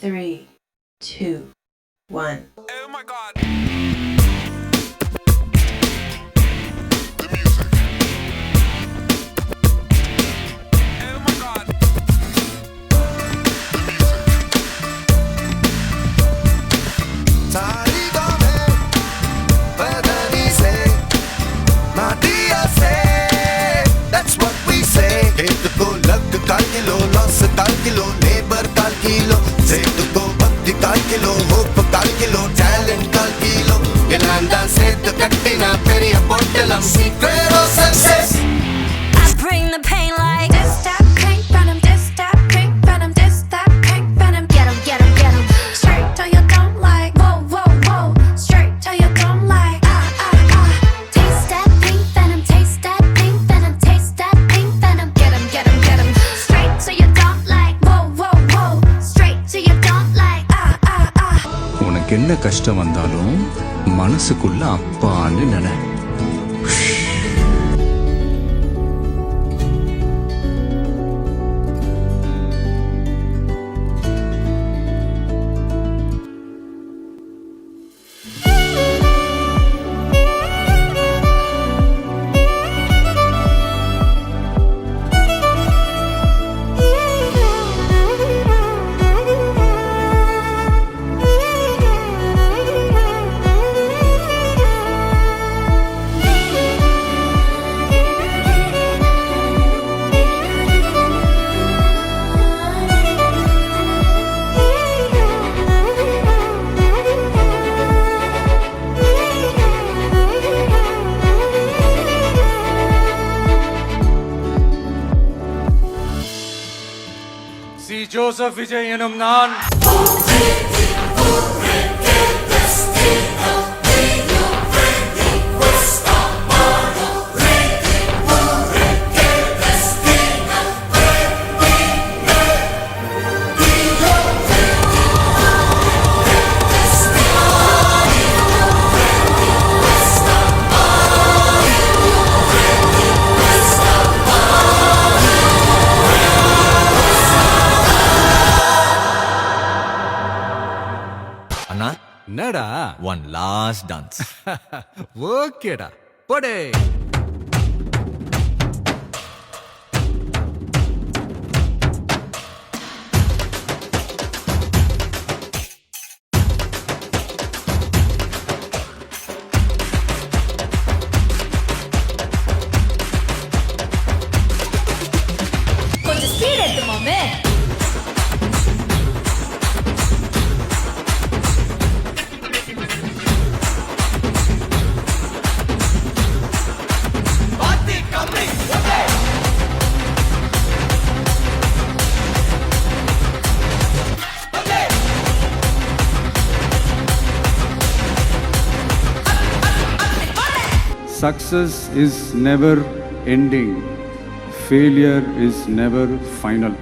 3, 2, 1. Oh my god. काल किलो loss काल किलो लेबर काल किलो सेट को भक्ति काल किलो होप काल किलो टैलेंट काल किलो इलांदा सेट कट्टिना पेरिया पोट्टलम secret of success I bring the pain like this stop crank venom this stop crank venom this stop crank venom get 'em straight till you don't like whoa straight till you don't like taste that pink venom taste that pink venom taste that pink venom get 'em straight till you don't like whoa straight till you don't like உனக்கு என்ன கஷ்டம் வந்தாலும் மனசுக்குள்ள அப்பான்னு நினை. C Joseph Vijay எனும் நான் அண்ணா என்னடா ஒன் லாஸ்ட் டான்ஸ். ஓகேடா போடே. கொஞ்சம் ஸ்பீட் எடுத்து மாமே Success is never ending. Failure is never final.